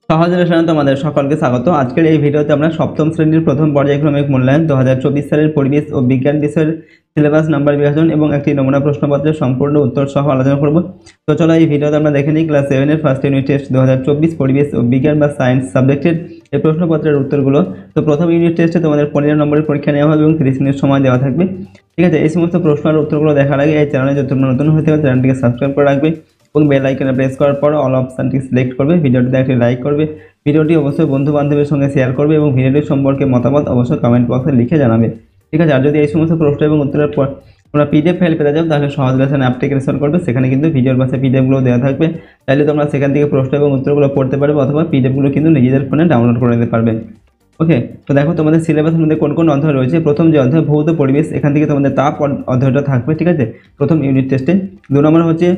সহজ রেশনে তোমাদের সকলকে স্বাগত। আজকের এই ভিডিওতে আমরা সপ্তম শ্রেণীর প্রথম পর্যায়ক্রমিক মূল্যায়ন 2024 সালের পরিবেশ ও বিজ্ঞান বিষয়ের সিলেবাস নাম্বার বিভাজন এবং একটি নমুনা প্রশ্নপত্রের সম্পূর্ণ উত্তর সহ আলোচনা করব। তো চলো এই ভিডিওতে আমরা দেখে নিই ক্লাস 7 এর ফার্স্ট ইউনিট টেস্ট 2024 পরিবেশ ও বিজ্ঞান বা সায়েন্স সাবজেক্টের এই প্রশ্নপত্রের উত্তরগুলো। তো প্রথম ইউনিট টেস্টে তোমাদের 15 নম্বরের পরীক্ষা নেওয়া হবে এবং 30 মিনিট সময় দেওয়া থাকবে। ঠিক আছে, এই সমস্ত প্রশ্ন আর উত্তরগুলো দেখার আগে এই চ্যানেলে যদি তোমরা নতুন হতে হয় চ্যানেলটিকে সাবস্ক্রাইব করে রাখবে এবং বেল আইকনে প্রেস করার পর অল অপশনটি সিলেক্ট করবে। ভিডিওটিতে একটি লাইক করবে, ভিডিওটি অবশ্যই বন্ধু বান্ধবের সঙ্গে শেয়ার করবে এবং ভিডিওটি সম্পর্কে মতামত অবশ্যই কমেন্ট বক্সে লিখে জানাবে। ঠিক আছে, আর যদি এই সমস্ত প্রশ্ন এবং উত্তরের পর তোমরা পিডিএফ ফাইল পেতে যাও তাহলে সহজ লেসন অ্যাপটিকে ইনস্টল করবে, সেখানে কিন্তু ভিডিওর পাশে পিডিএফগুলো দেওয়া থাকবে। তাহলে তোমরা সেখান থেকে প্রশ্ন এবং উত্তরগুলো পড়তে পারবে অথবা পিডিএফগুলো কিন্তু নিজেদের ফোনে ডাউনলোড করে নিতে পারবে। ওকে, তো দেখো তোমাদের সিলেবাসের মধ্যে কোন কোন অধ্যায় রয়েছে। প্রথম যে অধ্যায় ভৌত পরিবেশ, এখান থেকে তোমাদের তাপ অধ্যায়টা থাকবে। ঠিক আছে, প্রথম ইউনিট টেস্টে 2 নম্বর হচ্ছে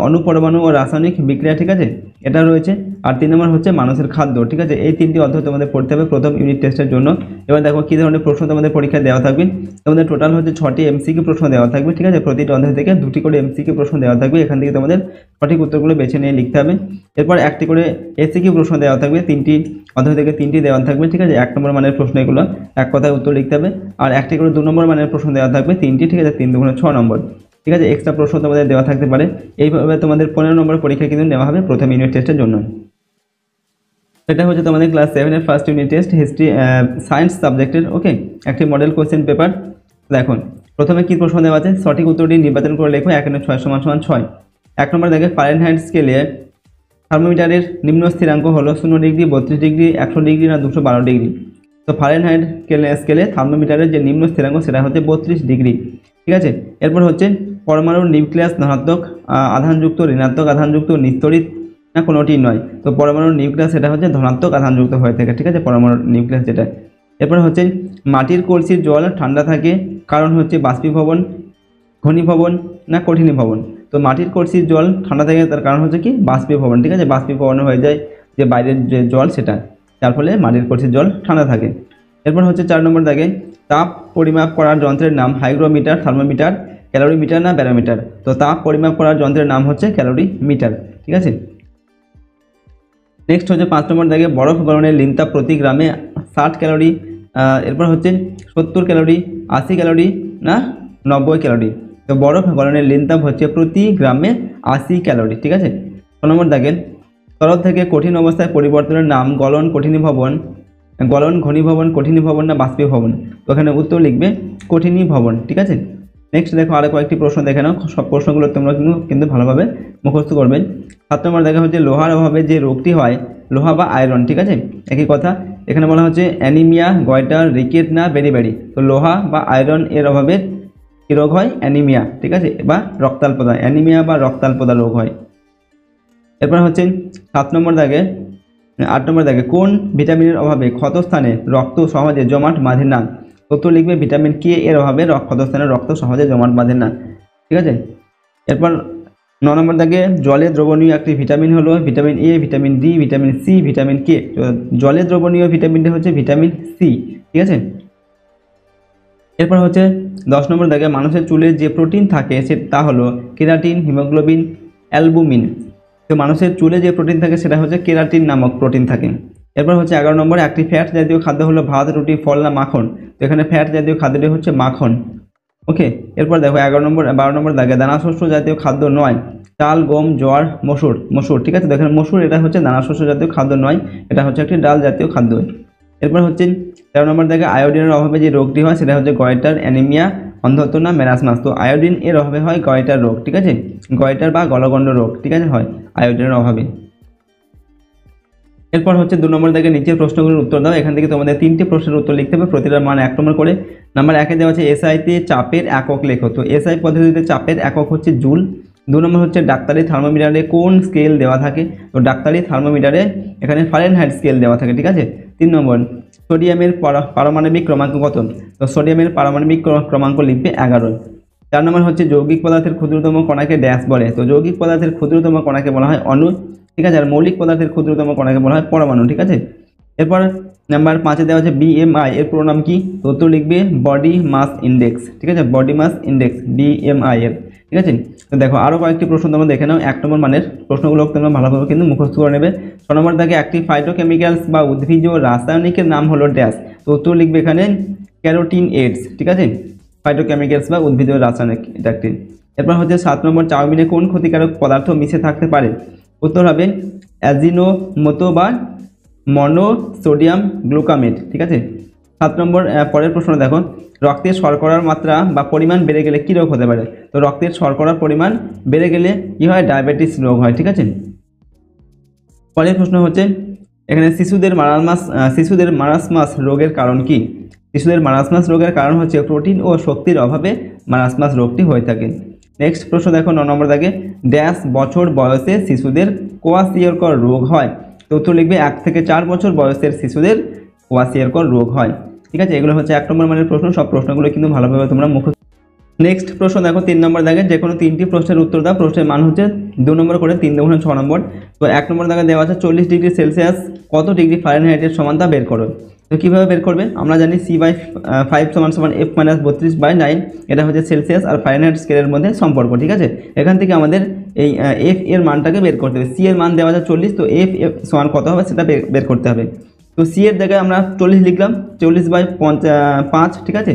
অনুপরমাণু ও রাসায়নিক বিক্রিয়া। ঠিক আছে, এটা রয়েছে। আর 3 নম্বর হচ্ছে মানুষের খাদ্য। ঠিক আছে, এই 3টি অধ্যায় তোমাদের পড়তে হবে প্রথম ইউনিট টেস্টের জন্য। এবার দেখো কী ধরনের প্রশ্ন তোমাদের পরীক্ষায় দেওয়া থাকবে। তোমাদের টোটাল হচ্ছে 6টি এমসিকিউ প্রশ্ন দেওয়া থাকবে। ঠিক আছে, প্রতিটি অধ্যায় থেকে 2টি করে এমসিকিউ প্রশ্ন দেওয়া থাকবে। এখান থেকে তোমাদের সঠিক উত্তরগুলো বেছে নিয়ে লিখতে হবে। এরপর 1টি করে এসিকিউ প্রশ্ন দেওয়া থাকবে, 3টি অধ্যায় থেকে 3টি দেওয়া থাকবে। ঠিক আছে, 1 নম্বর মানের প্রশ্ন এগুলো এক কথায় উত্তর লিখতে হবে। আর 1টি করে 2 নম্বর মানের প্রশ্ন দেওয়া থাকবে 3টি। ঠিক আছে, 3 দুগুণে 6 নম্বর। ঠিক আছে, এক্সট্রা প্রশ্ন তোমাদের দেওয়া থাকতে পারে। এইভাবে তোমাদের 15 নম্বর পরীক্ষা কিন্তু নেওয়া হবে প্রথম ইউনিট টেস্টের জন্য। এটা হচ্ছে তোমাদের ক্লাস 7 এর first unit test history science সাবজেক্টের। ওকে, একটি মডেল কোশ্চেন পেপার। দেখুন প্রথমে কি প্রশ্ন দেওয়া আছে, সঠিক উত্তরটি নির্বাচন করে লেখো 1 × 6 = 6। 1 নম্বর দেখে ফারেনহাইট স্কেলে থার্মোমিটারের নিম্ন স্থিরাঙ্ক হলো 0 ডিগ্রি, 32 ডিগ্রি, 100 ডিগ্রি না 212 ডিগ্রি। তো ফারেনহাইট স্কেলে থার্মোমিটারের যে নিম্ন স্থিরাঙ্ক সেটা হচ্ছে 32 ডিগ্রি। ঠিক আছে, এরপর হচ্ছে পরমাণুর নিউক্লিয়াস ধনাত্মক আধানযুক্ত, ঋণাত্মক আধানযুক্ত, নিস্তড়িত না কোনোটি নয়। তো পরমাণুর নিউক্লিয়াস এটা হচ্ছে ধনাত্মক আধানযুক্ত হয়ে থাকে। ঠিক আছে, পরমাণুর নিউক্লিয়াস যেটা। এরপর হচ্ছে মাটির কলসির জল ঠান্ডা থাকে কারণ হচ্ছে বাষ্পীভবন, ঘনীভবন না কঠিনীভবন। তো মাটির কলসির জল ঠান্ডা থাকে তার কারণ হচ্ছে কি বাষ্পীভবন। ঠিক আছে, বাষ্পীভবন হয়ে যায় যে বাইরের যে জল সেটা, যার ফলে মাটির কলসির জল ঠান্ডা থাকে। এরপর হচ্ছে 4 নম্বর দাগে তাপ পরিমাপ করার যন্ত্রের নাম হাইগ্রোমিটার, থার্মোমিটার, ক্যালোরিমিটার না ব্যারোমিটার। তো তাপ পরিমাপ করার যন্ত্রের নাম হচ্ছে ক্যালোরিমিটার। ঠিক আছে, নেক্সট হচ্ছে 5 নম্বর দাগে বরফ গলনের লিনতাপ প্রতি গ্রামে 60 ক্যালোরি। এরপর হচ্ছে 70 ক্যালোরি, 80 ক্যালোরি না 90 ক্যালোরি। তো বরফ গলনের লিনতাপ হচ্ছে প্রতি গ্রামে 80 ক্যালোরি। ঠিক আছে, 6 নম্বর দাগে তরল থেকে কঠিন অবস্থায় পরিবর্তনের নাম গলন, কঠিনীভবন, গলন, ঘনীভবন, কঠিনীভবন না বাষ্পীভবন। তো এখানে উত্তর লিখবে কঠিনীভবন। ঠিক আছে, নেক্সট দেখো আরও কয়েকটি প্রশ্ন দেখে নাও। সব প্রশ্নগুলো তোমরা কিন্তু ভালোভাবে মুখস্থ করবে। 7 নম্বর দেখা হচ্ছে লোহার অভাবে যে রোগটি হয়, লোহা বা আয়রন। ঠিক আছে, একই কথা। এখানে বলা হচ্ছে অ্যানিমিয়া, গয়টার, রিকেট না বেরিবেরি। তো লোহা বা আয়রন এর অভাবে কী রোগ হয়, অ্যানিমিয়া। ঠিক আছে, বা রক্তাল্পতা, অ্যানিমিয়া বা রক্তাল্পতা রোগ হয়। এরপর হচ্ছে 7 নম্বর দাগে 8 নম্বর দাগে কোন ভিটামিনের অভাবে ক্ষতস্থানে রক্ত সহজে জমাট বাঁধে না। উত্তর লিখবে ভিটামিন কে এর অভাবে ক্ষতস্থানে রক্ত সহজে জমাট বাঁধে না। ঠিক আছে, এরপর 9 নম্বর দাগে জলে দ্রবণীয় একটি ভিটামিন হলো vitamin A, vitamin D, vitamin C, vitamin K. জলে দ্রবণীয় ভিটামিনটা হচ্ছে ভিটামিন সি। ঠিক আছে, এরপর হচ্ছে 10 নম্বর দাগে মানুষের চুলে যে প্রোটিন থাকে তা হলো কেরাটিন, হিমোগ্লোবিন, অ্যালবুমিন। তো মানুষের চুলে যে প্রোটিন থাকে সেটা হচ্ছে কেরাটিন নামক প্রোটিন থাকে। এরপর হচ্ছে 11 নম্বরে একটি ফ্যাট জাতীয় খাদ্য হলো ভাত, রুটি, ফল না মাখন। তো এখানে ফ্যাট জাতীয় খাদ্যটি হচ্ছে মাখন। ওকে, এরপর দেখো 12 নম্বর দাগে দানাশস্য জাতীয় খাদ্য নয় চাল, গম, জোয়ার, মসুর। ঠিক আছে, দেখেন মসুর এটা হচ্ছে দানাশস্য জাতীয় খাদ্য নয়, এটা হচ্ছে একটি ডাল জাতীয় খাদ্য। এরপর হচ্ছে 13 নম্বর দাগে আয়োডিনের অভাবে যে রোগটি হয় সেটা হচ্ছে গয়টার, অ্যানিমিয়া, অন্ধত্ব না মেরাসমাস। তো আয়োডিন এর অভাবে হয় গয়টার রোগ। ঠিক আছে, গয়টার বা গলগণ্ড রোগ। ঠিক আছে, হয় আয়োডিনের অভাবে। এরপর হচ্ছে 2 নম্বর দাগে নিচের প্রশ্নগুলোর উত্তর দাও। এখান থেকে তোমাদের 3টি প্রশ্নের উত্তর লিখতে হবে, প্রতিটার মান 1 নম্বর করে। নাম্বার 1-এ দেওয়া আছে এসআইতে চাপের একক লেখো। তো এসআই পদ্ধতিতে চাপের একক হচ্ছে জুল। 2 নম্বর হচ্ছে ডাক্তারি থার্মোমিটারে কোন স্কেল দেওয়া থাকে। তো ডাক্তারি থার্মোমিটারে এখানে ফারেনহাইট স্কেল দেওয়া থাকে। ঠিক আছে, 3 নম্বর সোডিয়ামের পারমাণবিক ক্রমাঙ্ক কত। তো সোডিয়ামের পারমাণবিক ক্রমাঙ্ক লিখবে 11। 4 নম্বর হচ্ছে যৌগিক পদার্থের ক্ষুদ্রতম কণাকে ড্যাশ বলে। তো যৌগিক পদার্থের ক্ষুদ্রতম কণাকে বলা হয় অণু। ঠিক আছে, আর মৌলিক পদার্থের ক্ষুদ্রতম কণাকে বলা হয় পরমাণু। ঠিক আছে, এরপর নাম্বার 5 দেওয়া আছে বিএমআই এর পুরো নাম কি? তো উত্তর লিখবে বডি মাস ইন্ডেক্স, ঠিক আছে, বডি মাস ইন্ডেক্স বিএমআই এর, ঠিক আছে। তো দেখো আরও কয়েকটি প্রশ্ন তোমরা দেখে নাও, 1 নম্বর মানের প্রশ্নগুলো তোমরা ভালোভাবে কিন্তু মুখস্থ করে নেবে। 6 নম্বর দাগে একটি ফাইটোকেমিক্যালস বা উদ্ভিজ্জ রাসায়নিকের নাম হলো ড্যাশ। তো উত্তর লিখবে এখানে ক্যারোটিনয়েডস, ঠিক আছে, ফাইটোকেমিক্যালস বা উদ্ভিজ্জ রাসায়নিক এটা একটি। এরপর হচ্ছে 7 নম্বর চাউমিনে কোন ক্ষতিকারক পদার্থ মিশে থাকতে পারে? উত্তর হবে অ্যাজিনোমোটো বা মনোসোডিয়াম গ্লুকামেট, ঠিক আছে। 7 নম্বর পরের প্রশ্ন দেখো, রক্তের শর্করার মাত্রা বা পরিমাণ বেড়ে গেলে কী রোগ হতে পারে? তো রক্তের শর্করার পরিমাণ বেড়ে গেলে কী হয়? ডায়াবেটিস রোগ হয়, ঠিক আছে। পরের প্রশ্ন হচ্ছে এখানে শিশুদের মারাসমাস রোগের কারণ কি? শিশুদের মারাসমাস রোগের কারণ হচ্ছে প্রোটিন ও শক্তির অভাবে মারাসমাস রোগটি হয়ে থাকে। নেক্সট প্রশ্ন দেখো 9 নম্বর দাগে, ড্যাশ বছর বয়সে শিশুদের কোয়াশিয়রকর রোগ হয়? তো উত্তর লিখবে 1 থেকে 4 বছর বয়সের শিশুদের কোয়াশিয়রকর রোগ হয়, ঠিক আছে। এগুলো হচ্ছে 1 নম্বর মানের প্রশ্ন, সব প্রশ্নগুলো কিন্তু ভালোভাবে তোমরা মুখস্থ। নেক্সট প্রশ্ন দেখো 3 নম্বর দাগে, যে কোনো 3টি প্রশ্নের উত্তর দাও। প্রশ্নের মান হচ্ছে 2 নম্বর করে, 3 দুগুণে 6 নম্বর। তো 1 নম্বর দাগে দেওয়া আছে 40 ডিগ্রি সেলসিয়াস কত ডিগ্রি ফারেনহাইটের সমান তা বের করো। তো কীভাবে বের করবে? আমরা জানি C/5 = F-32/9, এটা হচ্ছে সেলসিয়াস আর ফারেনহাইট স্কেলের মধ্যে সম্পর্ক, ঠিক আছে। এখান থেকে আমাদের এই F এর মানটাকে বের করতে হবে। C এর মান দেওয়া আছে 40, তো F সমান কত হবে সেটা বের করতে হবে। তো C এর জায়গায় আমরা 40 লিখলাম, 40/5, ঠিক আছে,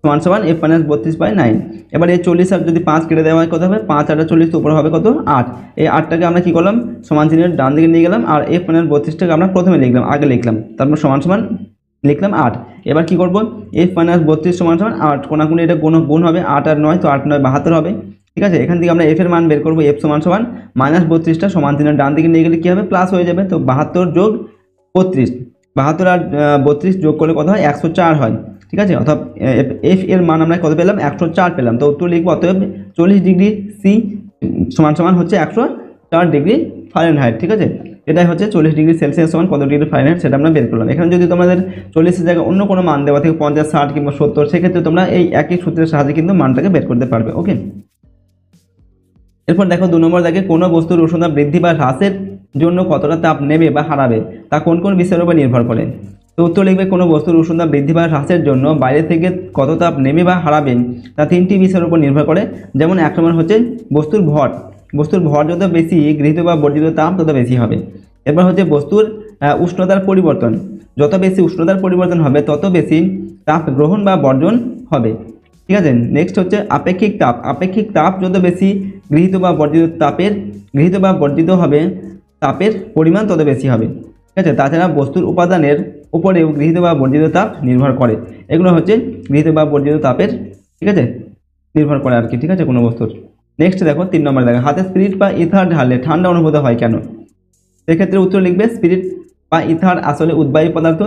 সমান সমান F-32/9। এবার এই 40 আর যদি 5 কেটে দেওয়া হয় কত হবে? 5 আর 40 উপরে হবে কত? 8। এই 8টাকে আমরা কী করলাম? সমান চিহ্নের ডান দিকে নিয়ে গেলাম, আর F-32টাকে আমরা প্রথমে লিখলাম, আগে লিখলাম, তারপর সমান সমান লিখলাম 8। এবার কি করব? F-32 সমান সমান 8, কোনাকুনি এটা গুণ হবে, 8 আর 9, তো 8 9 72 হবে, ঠিক আছে। এখান থেকে আমরা F এর মান বের করবো, F সমান সমান -32টা সমান চিহ্নের ডান দিকে নিয়ে গেলে কী হবে? প্লাস হয়ে যাবে। তো 72 যোগ 32, 72 আর 32 যোগ করলে কত হয়? 104 হয়, ঠিক আছে। অর্থাৎ F এর মান আমরা কত পেলাম? 104 পেলাম। তো উত্তর লিখবো অতএব 40 ডিগ্রি C সমান সমান হচ্ছে 104 ডিগ্রি ফারেনহাইট, ঠিক আছে। এটাই হচ্ছে 40 ডিগ্রি সেলসিয়াস সমান কত ডিগ্রি ফারেনহাইট, সেটা আমরা বের করলাম। এখানে যদি তোমাদের 40 এর জায়গায় অন্য কোনো মান দেওয়া থেকে 50, 60 কিংবা 70, সেক্ষেত্রে তোমরা এই একই সূত্রের সাহায্যে কিন্তু মানটাকে বের করতে পারবে, ওকে। এরপর দেখো 2 নম্বর দাগে, কোনো বস্তুর উষ্ণতা বৃদ্ধি বা হ্রাসের জন্য কতটা তাপ নেবে বা হারাবে তা কোন কোন বিষয়ের উপর নির্ভর করে? তো উত্তর লিখবে কোনো বস্তুর উষ্ণতা বৃদ্ধি বা হ্রাসের জন্য বাইরে থেকে কত তাপ নেবে বা হারাবে তা 3টি বিষয়ের উপর নির্ভর করে। যেমন 1 নম্বর হচ্ছে বস্তুর ভর, বস্তুর ভর যত বেশি গৃহীত বা বর্জিত তাপ তত বেশি হবে। এরপর হচ্ছে বস্তুর উষ্ণতার পরিবর্তন, যত বেশি উষ্ণতার পরিবর্তন হবে তত বেশি তাপ গ্রহণ বা বর্জন হবে, ঠিক আছে। নেক্সট হচ্ছে আপেক্ষিক তাপ, আপেক্ষিক তাপ যত বেশি গৃহীত বা বর্জিত হবে তাপের পরিমাণ তত বেশি হবে, ঠিক আছে। তাছাড়া বস্তুর উপাদানের উপরেও গৃহীত বা বর্জিত তাপ নির্ভর করে। এগুলো হচ্ছে গৃহীত বা বর্জিত তাপের, ঠিক আছে, নির্ভর করে আর কি, ঠিক আছে, কোনো বস্তুর। নেক্সট দেখো 3 নম্বর দেখো, হাতে স্পিরিট বা ইথার ঢাললে ঠান্ডা অনুভূত হয় কেন? সেক্ষেত্রে উত্তর লিখবে স্পিরিট বা ইথার আসলে উদ্বায়ী পদার্থ।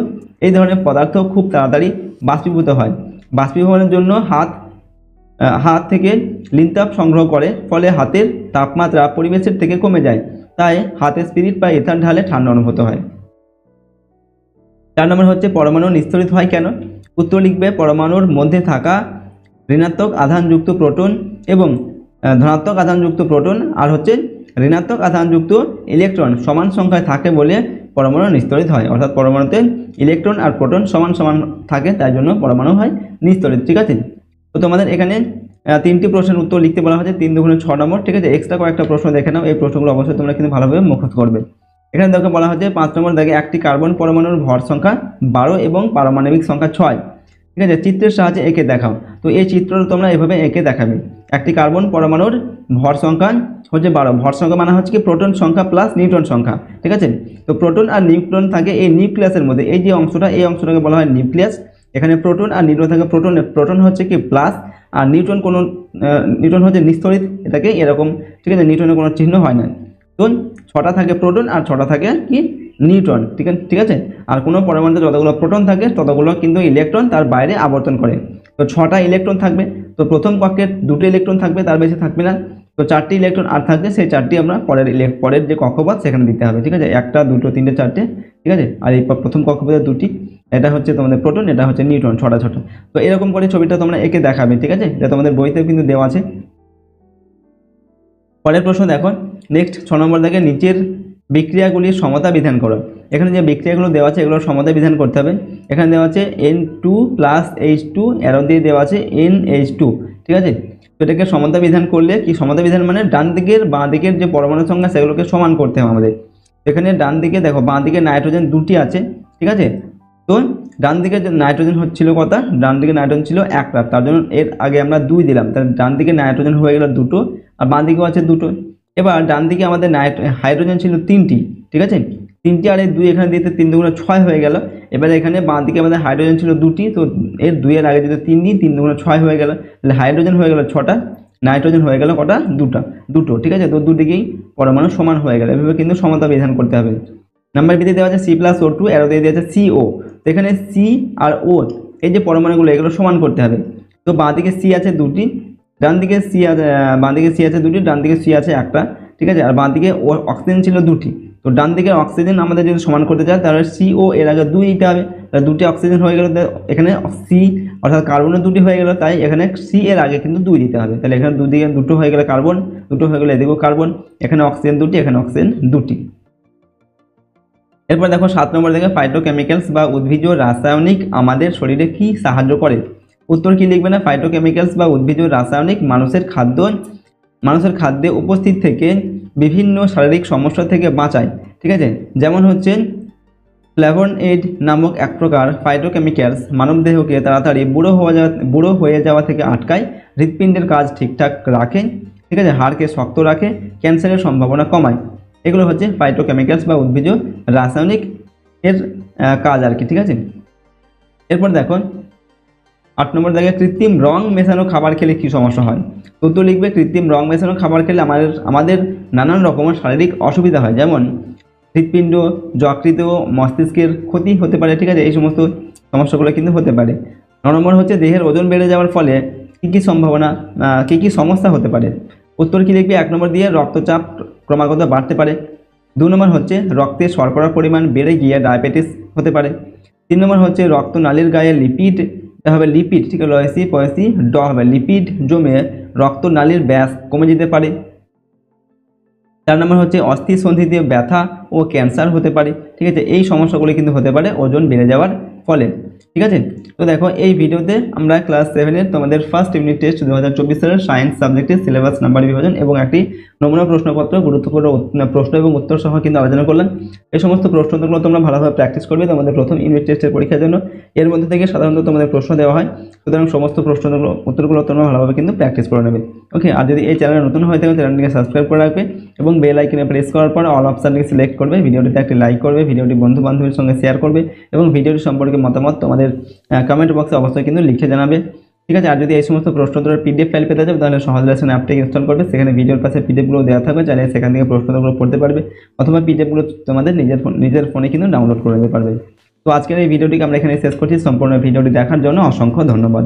এই ধরনের পদার্থ খুব তাড়াতাড়ি বাষ্পীভূত হয়। বাষ্পীভবনের জন্য হাত থেকে লিনতাপ সংগ্রহ করে, ফলে হাতের তাপমাত্রা পরিবেশের থেকে কমে যায়, তাই হাতে স্পিরিট বা ইথার ঢালে ঠান্ডা অনুভূত হয়। 4 নম্বর হচ্ছে পরমাণু নিস্তরিত হয় কেন? উত্তর লিখবে পরমাণুর মধ্যে থাকা ঋণাত্মক আধানযুক্ত প্রোটন এবং ধনাত্মক আধানযুক্ত প্রোটন আর হচ্ছে ঋণাত্মক আধানযুক্ত ইলেকট্রন সমান সংখ্যায় থাকে বলে পরমাণু নিস্তরিত হয়। অর্থাৎ পরমাণুতে ইলেকট্রন আর প্রোটন সমান সমান থাকে, তাই জন্য পরমাণু হয় নিস্তরিত, ঠিক আছে। তো তোমাদের এখানে 3টি প্রশ্নের উত্তর লিখতে বলা হয়েছে, 3 দুগুণে 6 নম্বর, ঠিক আছে। এক্সট্রা কয়েকটা প্রশ্ন দেখে নাও, এই প্রশ্নগুলো অবশ্যই তোমরা কিন্তু ভালোভাবে মুখস্থ করবে। এখানে দেখো বলা হচ্ছে 5 নম্বর দাগে একটি কার্বন পরমাণুর ভর সংখ্যা 12 এবং পারমাণবিক সংখ্যা 6, ঠিক আছে, চিত্রের সাহায্যে এঁকে দেখাও। তো এই চিত্রটা তোমরা এভাবে এঁকে দেখাবে। একটি কার্বন পরমাণুর ভর সংখ্যা হচ্ছে 12, ভর সংখ্যা মানে হচ্ছে কি প্রোটন সংখ্যা প্লাস নিউট্রন সংখ্যা, ঠিক আছে। তো প্রোটন আর নিউট্রন থাকে এই নিউক্লিয়াসের মধ্যে, এই যে অংশটা, এই অংশটাকে বলা হয় নিউক্লিয়াস। এখানে প্রোটন আর নিউট্রন থাকে, প্রোটন হচ্ছে কি প্লাস, আর নিউট্রন হচ্ছে নিস্তরিত, এটাকে এরকম, ঠিক আছে, নিউট্রনের কোনো চিহ্ন হয় না। তো 6টা থাকে প্রোটন আর 6টা থাকে কি নিউট্রন, ঠিক আছে। আর কোনো পরমাণুতে যতগুলো প্রোটন থাকে ততগুলো কিন্তু ইলেকট্রন তার বাইরে আবর্তন করে। তো 6টা ইলেকট্রন থাকবে, তো প্রথম কক্ষে 2টো ইলেকট্রন থাকবে, তার বেশি থাকবে না। তো 4টি ইলেকট্রন আর থাকবে, সেই 4টি আমরা পরের যে কক্ষপথ সেখানে দিতে হবে, ঠিক আছে, 1টা 2টো 3টে 4টে, ঠিক আছে। আর এই প্রথম কক্ষপথে 2টি, এটা হচ্ছে তোমাদের প্রোটন, এটা হচ্ছে নিউট্রন, 6টা 6টা। তো এরকম করে ছবিটা তোমরা এঁকে দেখাবে, ঠিক আছে, এটা তোমাদের বইতেও কিন্তু দেওয়া আছে। পরের প্রশ্ন দেখো, নেক্সট 6 নম্বর দেখে নিচের বিক্রিয়াগুলির সমতা বিধান করো। এখানে যে বিক্রিয়াগুলো দেওয়া আছে এগুলোর সমতা বিধান করতে হবে। এখানে দেওয়া আছে N2 প্লাস H2, অ্যারো দিয়ে দেওয়া আছে NH2, ঠিক আছে। তো এটাকে সমতা বিধান করলে কি, সমতা বিধান মানে ডান দিকের বাঁ দিকের যে পরমাণু সংখ্যা সেগুলোকে সমান করতে হবে আমাদের। এখানে ডান দিকে দেখো, বাঁ দিকে নাইট্রোজেন দুটি আছে, ঠিক আছে। তো ডান দিকে যে নাইট্রোজেন হচ্ছিল কত, ডান দিকে নাইট্রোজেন ছিল একটা, তার জন্য এর আগে আমরা 2 দিলাম, তাহলে ডান দিকে নাইট্রোজেন হয়ে গেল 2টো, আর বাঁ দিকেও আছে 2টো। এবার ডান দিকে আমাদের হাইড্রোজেন ছিল 3টি, ঠিক আছে, 3টি, আর এই 2 এখানে দিতে 3 দুগুণে 6 হয়ে গেল। এবার এখানে বাঁ দিকে আমাদের হাইড্রোজেন ছিল 2টি, তো এর 2 এর আগে যদি 3 দিই, 3 দুগুণে 6 হয়ে গেল, তাহলে হাইড্রোজেন হয়ে গেল 6টা, নাইট্রোজেন হয়ে গেল কটা, 2টো, ঠিক আছে। তো দুদিকেই পরমাণু সমান হয়ে গেল। এভাবে কিন্তু সমতা বিধান করতে হবে। নাম্বার বিতে দেওয়া আছে C+O2, অ্যারো দিয়ে দেওয়া আছে CO। তো এখানে C আর O এই যে পরমাণুগুলো এগুলো সমান করতে হবে। তো বাঁ দিকে C আছে 2টি, ডান দিকে C আছে, বাঁ দিকে C আছে 2টি, ডান দিকে C আছে একটা, ঠিক আছে। আর বাঁ দিকে অক্সিজেন ছিল 2টি, তো ডান দিকে অক্সিজেন আমাদের যদি সমান করতে চায় তাহলে CO এর আগে 2 দিতে হবে, তাহলে 2টি অক্সিজেন হয়ে গেল। এখানে C অর্থাৎ কার্বনের 2টি হয়ে গেল, তাই এখানে C এর আগে কিন্তু 2 দিতে হবে। তাহলে এখানে দুদিকে 2টো হয়ে গেল কার্বন, 2টো হয়ে গেল এদিকেও কার্বন, এখানে অক্সিজেন 2টি, এখানে অক্সিজেন 2টি। এরপর দেখো 7 নম্বর দেখে ফাইটোকেমিক্যালস বা উদ্ভিজ রাসায়নিক আমাদের শরীরে কি সাহায্য করে। উত্তর কি লিখবে না, ফাইটোকেমিক্যালস বা উদ্ভিজ রাসায়নিক মানুষের খাদ্যে উপস্থিত থেকে বিভিন্ন শারীরিক সমস্যা থেকে বাঁচায়, ঠিক আছে। যেমন হচ্ছে ফ্ল্যাভোনয়েড নামক এক প্রকার ফাইটোকেমিক্যালস মানবদেহকে তাড়াতাড়ি বুড়ো হয়ে যাওয়া থেকে আটকায়, হৃৎপিণ্ডের কাজ ঠিকঠাক রাখে, ঠিক আছে, হাড়কে শক্ত রাখে, ক্যান্সারের সম্ভাবনা কমায়। এগুলো হচ্ছে ফাইটোকেমিক্যালস বা উদ্ভিজ রাসায়নিক এর কাজ আর কি, ঠিক আছে। এরপর দেখো 8 নম্বর দেখে কৃত্রিম রং মেশানো খাবার খেলে কি সমস্যা হয়। উত্তর লিখবে কৃত্রিম রং মেশানো খাবার খেলে আমাদের নানান রকমের শারীরিক অসুবিধা হয়, যেমন হৃৎপিণ্ড, যকৃত, মস্তিষ্কের ক্ষতি হতে পারে, ঠিক আছে। এই সমস্ত সমস্যাগুলো কিন্তু হতে পারে। 9 নম্বর হচ্ছে দেহের ওজন বেড়ে যাওয়ার ফলে কী কী সমস্যা হতে পারে। উত্তর কি লিখবে, 1 নম্বর দিয়ে রক্তচাপ ক্রমাগত বাড়তে পারে। 2 নম্বর হচ্ছে রক্তে শর্করার পরিমাণ বেড়ে গিয়ে ডায়াবেটিস হতে পারে। 3 নম্বর হচ্ছে রক্তনালীর গায়ে লিপিড, ঠিক আছে, লয়সি পয়সি ড হবে, লিপিড জমে রক্তনালীর ব্যাস কমে যেতে পারে। 4 নম্বর হচ্ছে অস্থি সন্ধিতে ব্যথা ও ক্যান্সার হতে পারে, ঠিক আছে। এই সমস্যাগুলি কিন্তু হতে পারে ওজন বেড়ে যাওয়ার ফলে, ঠিক আছে। তো দেখো এই ভিডিওতে আমরা ক্লাস 7-এর তোমাদের ফার্স্ট ইউনিট টেস্ট 2024 সালের সায়েন্স সাবজেক্টের সিলেবাস নাম্বার বিভাজন এবং একটি নমুনা প্রশ্নপত্র, গুরুত্বপূর্ণ প্রশ্ন এবং উত্তর সহ কিন্তু আলোচনা করলাম। এই সমস্ত প্রশ্নগুলো তোমরা ভালোভাবে প্র্যাকটিস করবে তোমাদের প্রথম ইউনিট টেস্টের পরীক্ষার জন্য। এর মধ্যে থেকে সাধারণত তোমাদের প্রশ্ন দেওয়া হয়, সুতরাং সমস্ত প্রশ্নগুলো উত্তরগুলো তোমরা ভালোভাবে কিন্তু প্র্যাকটিস করে নেবে। ওকে, আর যদি এই চ্যানেলে নতুন হয়ে থাকে চ্যানেলটিকে সাবস্ক্রাইব করে রাখবে এবং বেল আইকনে প্রেস করার পর অল অপশনটিকে সিলেক্ট করবে, ভিডিওটিতে একটি লাইক করবে, ভিডিওটি বন্ধু বান্ধবের সঙ্গে শেয়ার করবে এবং ভিডিওটি সম্পর্কে মতামত তোমাদের কমেন্ট বক্সে অবশ্যই কিন্তু লিখে জানাবে, ঠিক আছে। আর যদি এই সমস্ত প্রশ্নোত্তরের PDF ফাইল পেতে চাও তাহলে সহজ লেসন অ্যাপটিকে ইনস্টল করবে, সেখানে ভিডিওর পাশে PDF-গুলো দেওয়া থাকবে, চাইলে সেখান থেকে প্রশ্নোত্তরগুলো পড়তে পারবে অথবা PDF-গুলো তোমাদের নিজের ফোনে কিন্তু ডাউনলোড করে নিতে পারবে। তো আজকের এই ভিডিওটিকে আমরা এখানে শেষ করছি। সম্পূর্ণ ভিডিওটি দেখার জন্য অসংখ্য ধন্যবাদ।